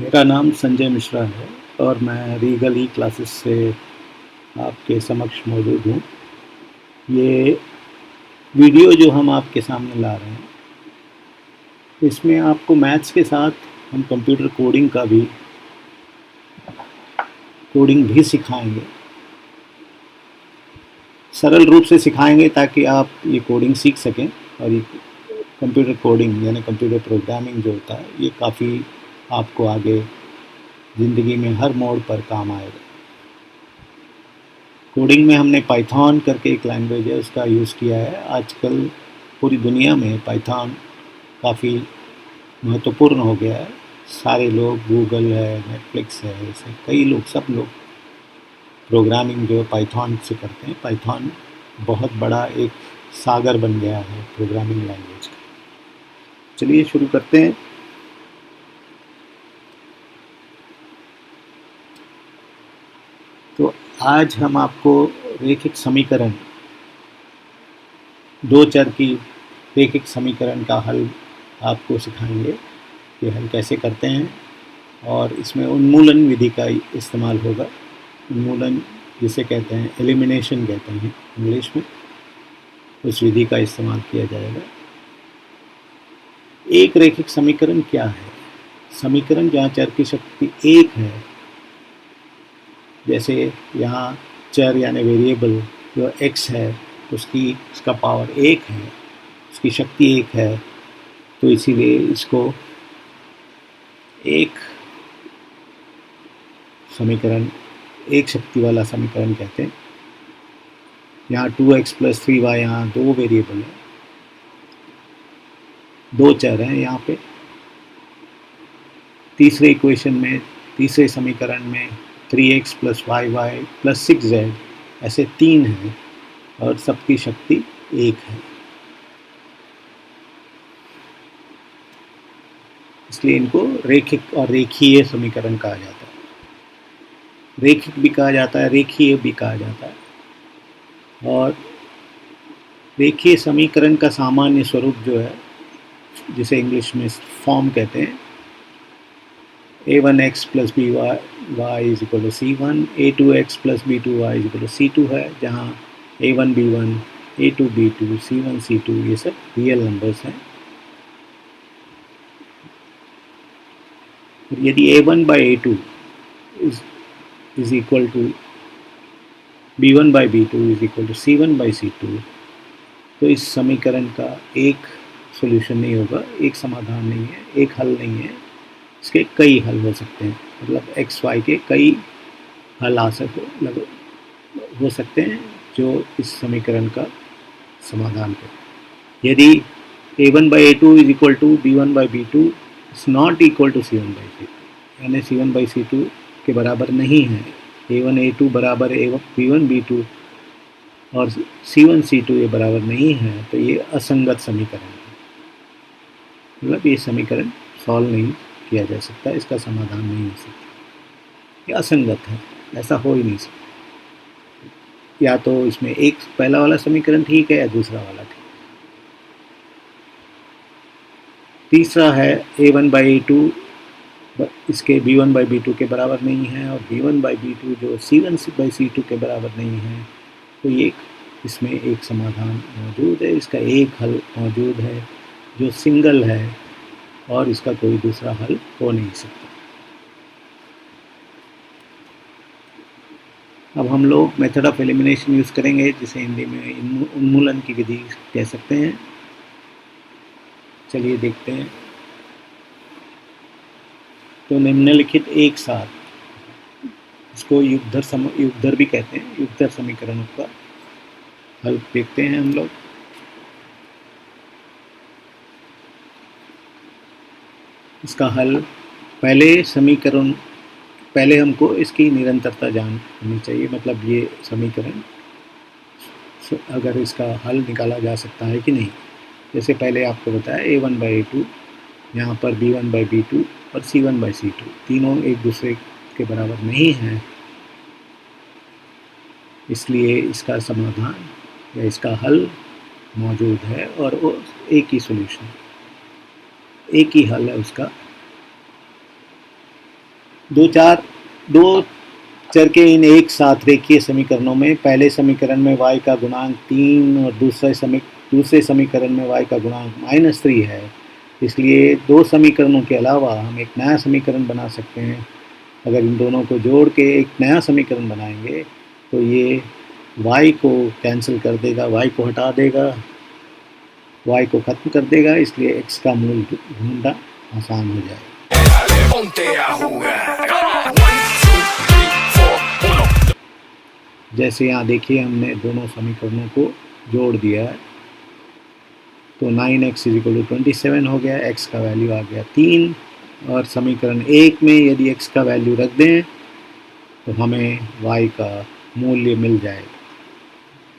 मेरा नाम संजय मिश्रा है और मैं रीगल ई क्लासेस से आपके समक्ष मौजूद हूँ। ये वीडियो जो हम आपके सामने ला रहे हैं, इसमें आपको मैथ्स के साथ हम कंप्यूटर कोडिंग भी सिखाएंगे। सरल रूप से सिखाएंगे ताकि आप ये कोडिंग सीख सकें। और ये कंप्यूटर कोडिंग यानी कंप्यूटर प्रोग्रामिंग जो होता है, ये काफ़ी आपको आगे ज़िंदगी में हर मोड़ पर काम आएगा। कोडिंग में हमने पाइथन करके एक लैंग्वेज है, उसका यूज़ किया है। आजकल पूरी दुनिया में पाइथन काफ़ी महत्वपूर्ण हो गया है। सारे लोग, गूगल है, नेटफ्लिक्स है, ऐसे कई लोग, सब लोग प्रोग्रामिंग जो पाइथन से करते हैं। पाइथन बहुत बड़ा एक सागर बन गया है प्रोग्रामिंग लैंग्वेज का। चलिए शुरू करते हैं। तो आज हम आपको रैखिक समीकरण, दो चर की रैखिक समीकरण का हल आपको सिखाएंगे। ये हल कैसे करते हैं, और इसमें उन्मूलन विधि का इस्तेमाल होगा। उन्मूलन जिसे कहते हैं, एलिमिनेशन कहते हैं इंग्लिश में, उस विधि का इस्तेमाल किया जाएगा। एक रैखिक समीकरण क्या है? समीकरण जहाँ चर की शक्ति एक है, जैसे यहाँ चर यानी वेरिएबल जो x है, उसका पावर एक है, उसकी शक्ति एक है, तो इसीलिए इसको एक समीकरण, एक शक्ति वाला समीकरण कहते हैं। यहाँ 2x + 3y, यहाँ दो वेरिएबल है, दो चर हैं यहाँ पे। तीसरे इक्वेशन में, तीसरे समीकरण में 3x + 5y + 6z, ऐसे तीन हैं और सबकी शक्ति एक है। इसलिए इनको रैखिक और रेखीय समीकरण कहा जाता है। रैखिक भी कहा जाता है, रेखीय भी कहा जाता है। और रेखीय समीकरण का सामान्य स्वरूप जो है, जिसे इंग्लिश में फॉर्म कहते हैं, a1x + by = c1, a2x + b2y = c2 है, जहाँ a1 b1, a2 b2, c1 c2 ये सब रियल नंबर्स हैं। यदि a1/a2 is equal to b1/b2 is equal to c1/c2, तो इस समीकरण का एक सॉल्यूशन नहीं होगा, एक समाधान नहीं है, एक हल नहीं है। इसके कई हल हो सकते हैं, मतलब x y के कई हल हो सकते हैं जो इस समीकरण का समाधान करें। यदि a1/a2 is equal to b1/b2 is not equal to c1/c2, यानी c1/c2 के बराबर नहीं है, a1 a2 बराबर b1 b2 और c1 c2 ये बराबर नहीं है, तो ये असंगत समीकरण है। मतलब ये समीकरण सॉल्व नहीं किया जा सकता, इसका समाधान नहीं हो सकता, ये असंगत है, ऐसा हो ही नहीं सकता। या तो इसमें एक पहला वाला समीकरण ठीक है या दूसरा वाला ठीक। तीसरा है a1/a2 इसके b1/b2 के बराबर नहीं है, और b1/b2 जो c1/c2 के बराबर नहीं है, तो ये इसमें एक समाधान मौजूद है, इसका एक हल मौजूद है जो सिंगल है, और इसका कोई दूसरा हल हो नहीं सकता। अब हम लोग मेथड ऑफ एलिमिनेशन यूज़ करेंगे, जिसे हिंदी में उन्मूलन की विधि कह सकते हैं। चलिए देखते हैं। तो निम्नलिखित एक साथ, इसको युगधर भी कहते हैं, युगधर समीकरणों का हल देखते हैं हम लोग। इसका हल, पहले हमको इसकी निरंतरता जाननी चाहिए, मतलब ये समीकरण अगर इसका हल निकाला जा सकता है कि नहीं। जैसे पहले आपको बताया a1/a2, यहाँ पर b1/b2 और c1/c2 तीनों एक दूसरे के बराबर नहीं हैं, इसलिए इसका समाधान या इसका हल मौजूद है, और वो एक ही सॉल्यूशन, एक ही हल है उसका। दो चर के इन एक साथ रेखीय समीकरणों में पहले समीकरण में y का गुणांक 3 और दूसरे समीकरण में y का गुणांक -3 है, इसलिए दो समीकरणों के अलावा हम एक नया समीकरण बना सकते हैं। अगर इन दोनों को जोड़ के एक नया समीकरण बनाएंगे तो ये y को कैंसिल कर देगा, y को हटा देगा, y को ख़त्म कर देगा, इसलिए x का मूल ढूंढना आसान हो जाएगा। जैसे यहाँ देखिए हमने दोनों समीकरणों को जोड़ दिया है तो 9x = 27 हो गया, x का वैल्यू आ गया 3 और समीकरण 1 में यदि x का वैल्यू रख दें तो हमें y का मूल्य मिल जाएगा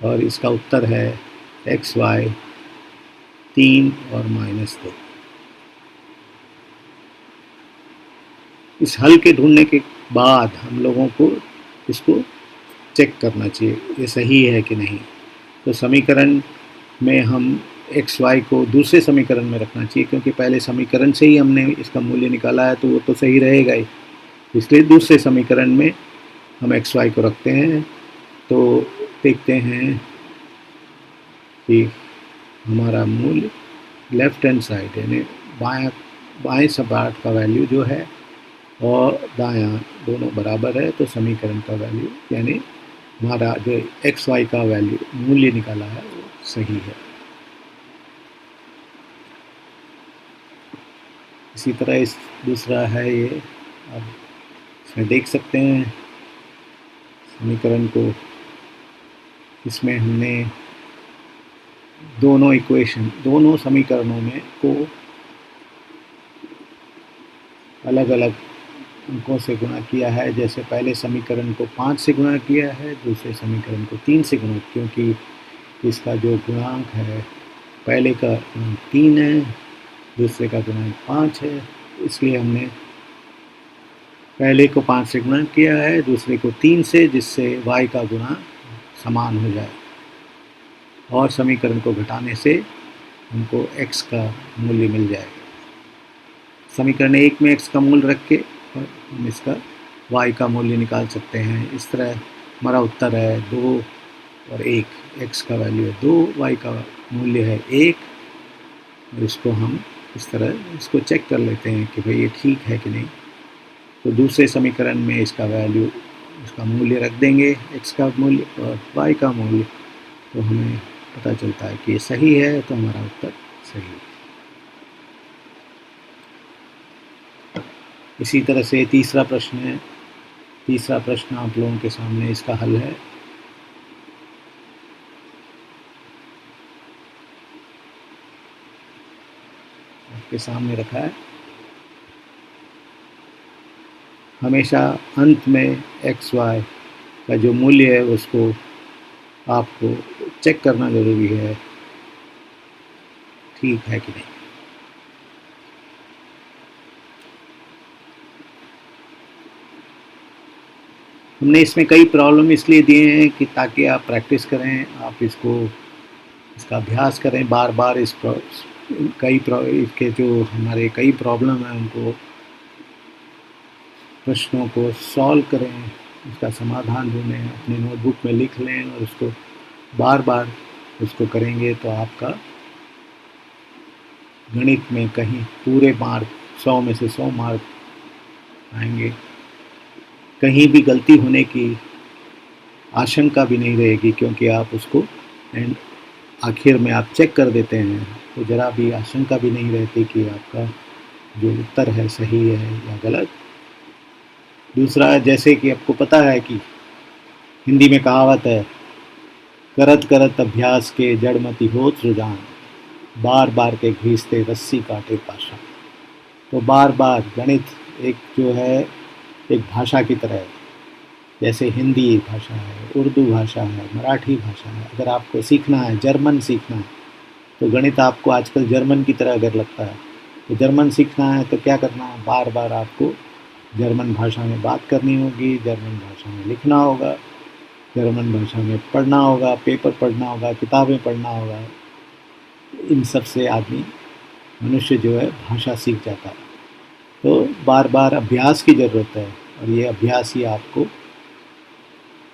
और इसका उत्तर है xy 3 और -2। इस हल के ढूंढने के बाद हम लोगों को इसको चेक करना चाहिए ये सही है कि नहीं। तो समीकरण में हम xy को दूसरे समीकरण में रखना चाहिए क्योंकि पहले समीकरण से ही हमने इसका मूल्य निकाला है तो वो तो सही रहेगा ही, इसलिए दूसरे समीकरण में हम xy को रखते हैं। तो देखते हैं कि हमारा मूल्य लेफ्ट हैंड साइड यानी बाएं सपाट का वैल्यू जो है और दायां दोनों बराबर है तो समीकरण का वैल्यू यानी हमारा जो xy का वैल्यू मूल्य निकाला है वो सही है। इसी तरह इस दूसरा है ये, अब इसमें देख सकते हैं समीकरण को, इसमें हमने दोनों समीकरणों में को अलग अलग अंकों से गुणा किया है। जैसे पहले समीकरण को 5 से गुणा किया है, दूसरे समीकरण को 3 से गुणा, क्योंकि इसका जो गुणांक है पहले का 3 है, दूसरे का गुणांक 5 है, इसलिए हमने पहले को 5 से गुणा किया है, दूसरे को 3 से, जिससे y का गुणांक समान हो जाए और समीकरण को घटाने से हमको x का मूल्य मिल जाएगा। समीकरण 1 में x का मूल्य रख के और हम इसका y का मूल्य निकाल सकते हैं। इस तरह हमारा उत्तर है 2 और 1, x का वैल्यू है 2, y का मूल्य है 1। इसको हम इस तरह इसको चेक कर लेते हैं कि भाई ये ठीक है कि नहीं। तो दूसरे समीकरण में इसका वैल्यू, इसका मूल्य रख देंगे, x का मूल्य और y का मूल्य, तो हमें पता चलता है कि ये सही है, तो हमारा उत्तर सही है। इसी तरह से तीसरा प्रश्न है। तीसरा प्रश्न आप लोगों के सामने इसका हल है। आपके सामने रखा है। हमेशा अंत में xy का जो मूल्य है उसको आपको चेक करना ज़रूरी है, ठीक है कि नहीं। हमने इसमें कई प्रॉब्लम इसलिए दिए हैं कि ताकि आप प्रैक्टिस करें, आप इसका अभ्यास करें बार बार। इसके जो हमारे कई प्रॉब्लम हैं उनको, प्रश्नों को सॉल्व करें, उसका समाधान ढूंढें, अपने नोटबुक में लिख लें और उसको बार बार उसको करेंगे तो आपका गणित में कहीं पूरे मार्क 100 में से 100 मार्क आएंगे। कहीं भी गलती होने की आशंका भी नहीं रहेगी क्योंकि आप उसको आखिर में आप चेक कर देते हैं, तो ज़रा भी आशंका भी नहीं रहती कि आपका जो उत्तर है सही है या गलत। दूसरा, जैसे कि आपको पता है कि हिंदी में कहावत है, करत करत अभ्यास के जड़मति होत रुझान, बार बार के घिसते रस्सी काटे पाषाण। तो बार बार गणित एक जो है एक भाषा की तरह है। जैसे हिंदी एक भाषा है, उर्दू भाषा है, मराठी भाषा है। अगर आपको सीखना है, जर्मन सीखना है, तो गणित आपको आजकल जर्मन की तरह अगर लगता है तो जर्मन सीखना है तो क्या करना है, बार बार आपको जर्मन भाषा में बात करनी होगी, जर्मन भाषा में लिखना होगा, जर्मन भाषा में पढ़ना होगा, पेपर पढ़ना होगा, किताबें पढ़ना होगा। इन सब से आदमी, मनुष्य जो है भाषा सीख जाता है। तो बार बार अभ्यास की ज़रूरत है। और ये अभ्यास ही आपको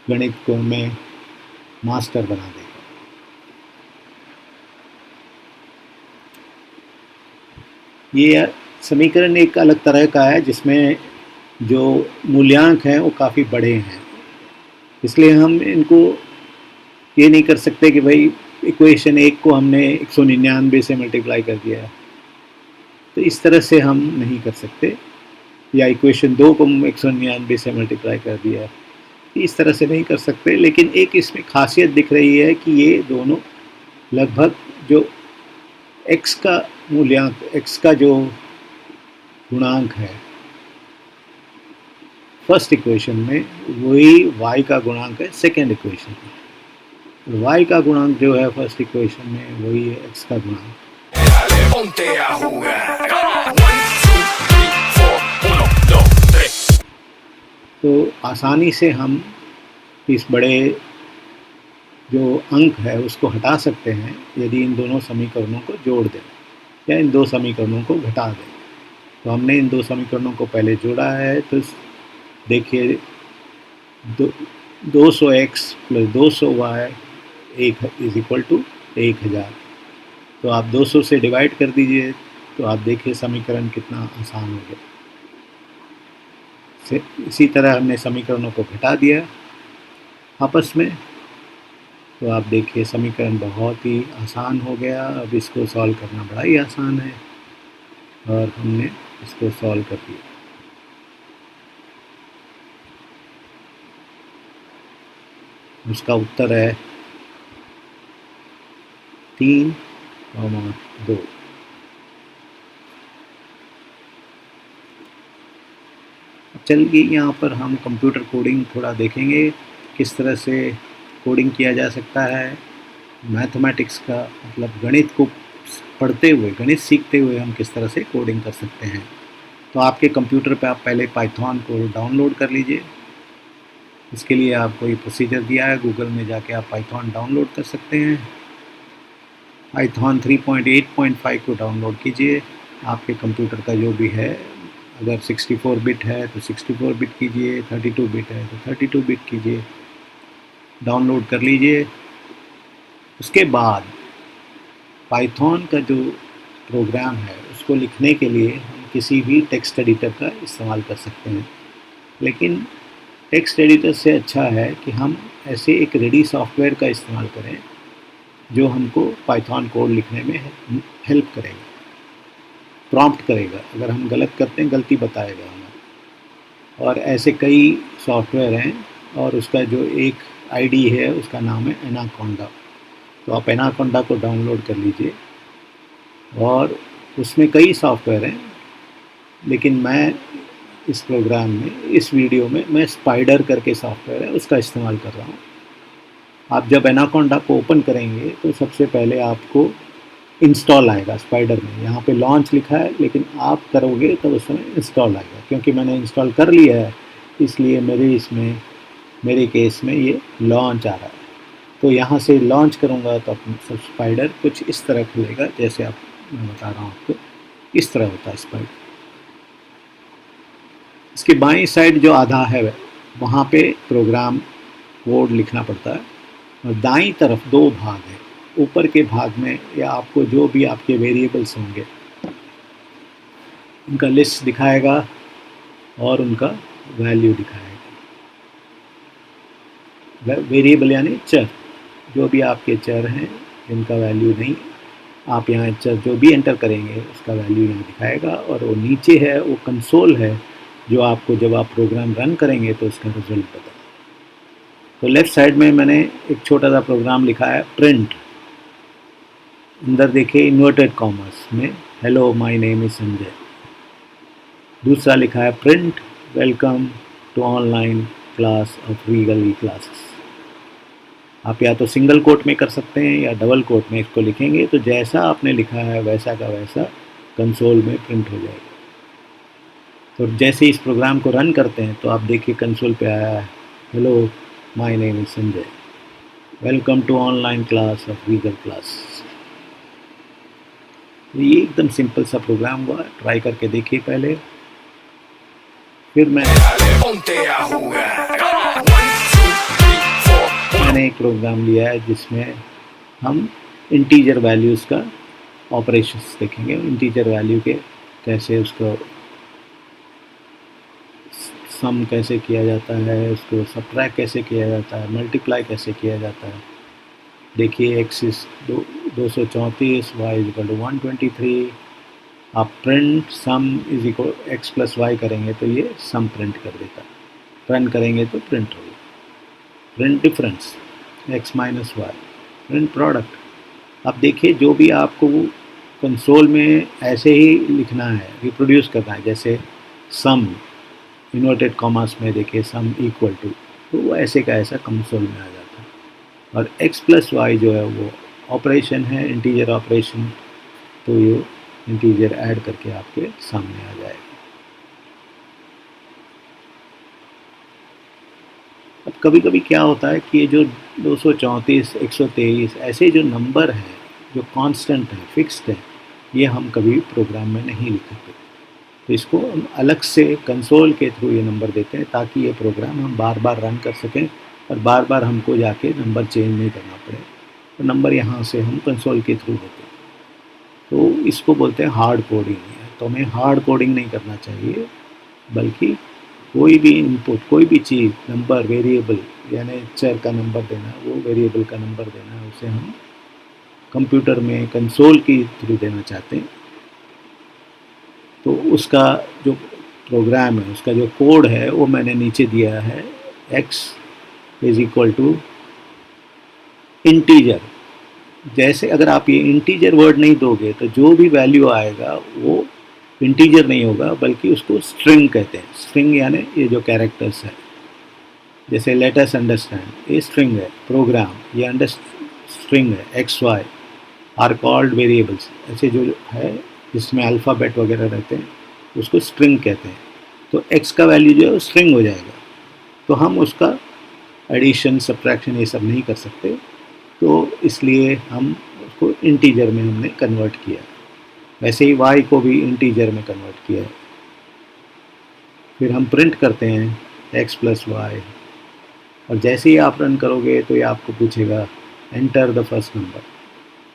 गणित को में मास्टर बना देगा। ये समीकरण एक अलग तरह का है जिसमें जो मूल्यांक हैं वो काफ़ी बड़े हैं, इसलिए हम इनको ये नहीं कर सकते कि भाई इक्वेशन 1 को हमने 199 से मल्टीप्लाई कर दिया, तो इस तरह से हम नहीं कर सकते, या इक्वेशन 2 को 199 से मल्टीप्लाई कर दिया, इस तरह से नहीं कर सकते। लेकिन एक इसमें खासियत दिख रही है कि ये दोनों लगभग जो x का मूल्यांक, x का जो गुणांक है फर्स्ट इक्वेशन में, वही y का गुणांक है सेकेंड इक्वेशन में। y का गुणांक जो है फर्स्ट इक्वेशन में वही है x का गुणांक। तो आसानी से हम इस बड़े जो अंक है उसको हटा सकते हैं यदि इन दोनों समीकरणों को जोड़ दें या इन दो समीकरणों को घटा दें। तो हमने इन दो समीकरणों को पहले जोड़ा है, तो देखिए 200x + 200y is equal to 1000। तो आप 200 से डिवाइड कर दीजिए, तो आप देखिए समीकरण कितना आसान हो गया। इसी तरह हमने समीकरणों को घटा दिया आपस में, तो आप देखिए समीकरण बहुत ही आसान हो गया। अब इसको सॉल्व करना बड़ा ही आसान है और हमने इसको सॉल्व कर दिया। उसका उत्तर है 3,2। चलिए यहाँ पर हम कंप्यूटर कोडिंग थोड़ा देखेंगे, किस तरह से कोडिंग किया जा सकता है। मैथमेटिक्स का मतलब गणित को पढ़ते हुए, गणित सीखते हुए हम किस तरह से कोडिंग कर सकते हैं। तो आपके कंप्यूटर पे आप पहले पाइथन को डाउनलोड कर लीजिए। इसके लिए आपको ये प्रोसीजर दिया है, गूगल में जाके आप पाइथन डाउनलोड कर सकते हैं। पाइथन 3.8.5 को डाउनलोड कीजिए। आपके कंप्यूटर का जो भी है, अगर 64 बिट है तो 64 बिट कीजिए, 32 बिट है तो 32 बिट कीजिए, डाउनलोड कर लीजिए। उसके बाद पाइथन का जो प्रोग्राम है उसको लिखने के लिए हम किसी भी टेक्स्ट एडिटर का इस्तेमाल कर सकते हैं, लेकिन टेक्स्ट एडिटर से अच्छा है कि हम ऐसे एक रेडी सॉफ्टवेयर का इस्तेमाल करें जो हमको पाइथन कोड लिखने में हेल्प करेगा, प्रॉम्प्ट करेगा। अगर हम गलत करते हैं गलती बताएगा हमें। और ऐसे कई सॉफ्टवेयर हैं और उसका जो एक आईडी है उसका नाम है एनाकोंडा। तो आप एनाकोंडा को डाउनलोड कर लीजिए और उसमें कई सॉफ्टवेयर हैं, लेकिन मैं इस प्रोग्राम में, इस वीडियो में मैं स्पाइडर करके सॉफ्टवेयर है उसका इस्तेमाल कर रहा हूँ। आप जब एनाकोंडा को ओपन करेंगे तो सबसे पहले आपको इंस्टॉल आएगा स्पाइडर में। यहाँ पे लॉन्च लिखा है, लेकिन आप करोगे तो उस समय इंस्टॉल आएगा। क्योंकि मैंने इंस्टॉल कर लिया है इसलिए मेरे केस में ये लॉन्च आ रहा है। तो यहाँ से लॉन्च करूँगा तो अपना स्पाइडर कुछ इस तरह खुलेगा, जैसे मैं बता रहा हूँ आपको, इस तरह होता है स्पाइडर। इसके बाईं साइड जो आधा है वहाँ पे प्रोग्राम कोड लिखना पड़ता है, और दाईं तरफ दो भाग है। ऊपर के भाग में या आपको जो भी आपके वेरिएबल्स होंगे उनका लिस्ट दिखाएगा और उनका वैल्यू दिखाएगा। वेरिएबल यानी चर, जो भी आपके चर हैं जिनका वैल्यू नहीं, आप यहाँ चर जो भी एंटर करेंगे उसका वैल्यू यहाँ दिखाएगा। और वो नीचे है वो कंसोल है जो आपको जब आप प्रोग्राम रन करेंगे तो उसका रिजल्ट बताएगा। तो लेफ़्ट साइड में मैंने एक छोटा सा प्रोग्राम लिखा है प्रिंट। अंदर देखिए इन्वर्टेड कॉमर्स में hello my name is Sanjay. दूसरा लिखा है print welcome to online class of Regal E classes. आप या तो सिंगल कोट में कर सकते हैं या डबल कोट में इसको लिखेंगे, तो जैसा आपने लिखा है वैसा का वैसा कंसोल में प्रिंट हो जाएगा। तो जैसे इस प्रोग्राम को रन करते हैं तो आप देखिए कंसोल पे आया है hello my name is Sanjay, welcome to online class of Regal class. ये एकदम सिंपल सा प्रोग्राम हुआ, ट्राई करके देखिए पहले, फिर मैं मैंने एक प्रोग्राम लिया है जिसमें हम इंटीजर वैल्यूज़ का ऑपरेशंस देखेंगे, इंटीजर वैल्यू के कैसे उसको सम कैसे किया जाता है, उसको सब्ट्रैक्ट कैसे किया जाता है, मल्टीप्लाई कैसे किया जाता है। देखिए x is 234, y is equal to 123। आप print sum is equal x plus y करेंगे तो ये सम प्रिंट कर देता है, रन करेंगे तो प्रिंट होगा। Print difference x minus y, print product. अब देखिए जो भी आपको कंसोल में ऐसे ही लिखना है, रिप्रोड्यूस करना है, जैसे सम इन्वर्टेड कॉमास में देखिए सम इक्वल टू, तो वो ऐसे का ऐसा कंसोल में आ जाता है। और x प्लस वाई जो है वो ऑपरेशन है, इंटीजर ऑपरेशन, तो ये इंटीजर ऐड करके आपके सामने आ जाएगा। अब कभी कभी क्या होता है कि ये जो 234, 123 ऐसे जो नंबर हैं जो कांस्टेंट हैं, फिक्स्ड हैं, ये हम कभी प्रोग्राम में नहीं लिखते, तो इसको हम अलग से कंसोल के थ्रू ये नंबर देते हैं ताकि ये प्रोग्राम हम बार बार रन कर सकें और बार बार हमको जाके नंबर चेंज नहीं करना पड़े। तो नंबर यहाँ से हम कंसोल के थ्रू देते हैं, तो इसको बोलते हैं हार्ड कोडिंग। तो हमें हार्ड कोडिंग नहीं करना चाहिए, बल्कि कोई भी इनपुट, कोई भी चीज़, नंबर, वेरिएबल, यानी चर का नंबर देना, वो वेरिएबल का नंबर देना, उसे हम कंप्यूटर में कंसोल के थ्रू देना चाहते हैं। तो उसका जो प्रोग्राम है, उसका जो कोड है, वो मैंने नीचे दिया है, x is equal to integer. जैसे अगर आप ये इंटीजर वर्ड नहीं दोगे तो जो भी वैल्यू आएगा वो इंटीजर नहीं होगा, बल्कि उसको स्ट्रिंग कहते हैं। स्ट्रिंग यानी ये जो कैरेक्टर्स है, जैसे लेट अस अंडरस्टैंड, ये स्ट्रिंग है। प्रोग्राम ये स्ट्रिंग है। X y are called variables, ऐसे जो है जिसमें अल्फ़ाबेट वगैरह रहते हैं उसको स्ट्रिंग कहते हैं। तो x का वैल्यू जो है वो स्ट्रिंग हो जाएगा, तो हम उसका एडिशन, सब्ट्रैक्शन ये सब नहीं कर सकते, तो इसलिए हम उसको इंटीजर में हमने कन्वर्ट किया। वैसे ही y को भी इंटीजर में कन्वर्ट किया है। फिर हम प्रिंट करते हैं x प्लस वाई, और जैसे ही आप रन करोगे तो ये आपको पूछेगा एंटर द फर्स्ट नंबर,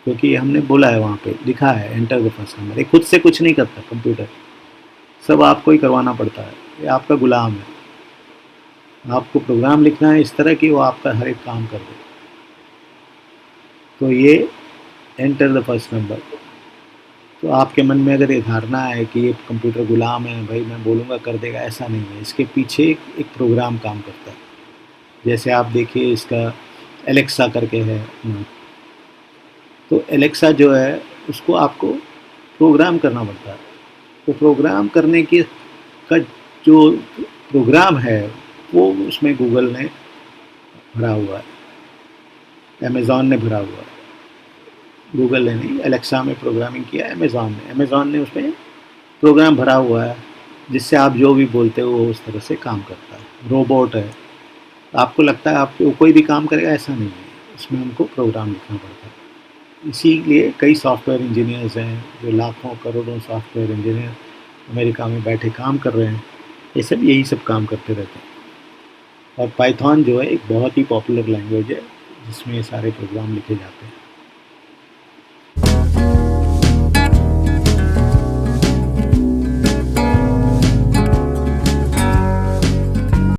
क्योंकि ये हमने बोला है, वहाँ पे लिखा है एंटर द फर्स्ट नंबर। ये खुद से कुछ नहीं करता कंप्यूटर, सब आपको ही करवाना पड़ता है, ये आपका गुलाम है। आपको प्रोग्राम लिखना है इस तरह कि वो आपका हर एक काम कर दे। तो ये एंटर द फर्स्ट नंबर, तो आपके मन में अगर ये धारणा है कि ये कंप्यूटर गुलाम है, भाई मैं बोलूँगा कर देगा, ऐसा नहीं है। इसके पीछे एक प्रोग्राम काम करता है। जैसे आप देखिए इसका एलेक्सा करके है, तो एलेक्सा जो है उसको आपको प्रोग्राम करना पड़ता है। तो प्रोग्राम करने की का जो प्रोग्राम है वो उसमें गूगल ने भरा हुआ है, अमेज़ॉन ने भरा हुआ है। गूगल ने नहीं, एलेक्सा में प्रोग्रामिंग किया अमेज़ॉन ने उसमें प्रोग्राम भरा हुआ है, जिससे आप जो भी बोलते हो वो उस तरह से काम करता है। रोबोट है, आपको लगता है आप कोई भी काम करेगा, ऐसा नहीं है, इसमें हमको प्रोग्राम लिखना पड़ता है। इसीलिए कई सॉफ्टवेयर इंजीनियर्स हैं जो लाखों करोड़ों सॉफ्टवेयर इंजीनियर अमेरिका में बैठे काम कर रहे हैं, ये सब यही सब काम करते रहते हैं। और पाइथन जो है एक बहुत ही पॉपुलर लैंग्वेज है जिसमें ये सारे प्रोग्राम लिखे जाते हैं।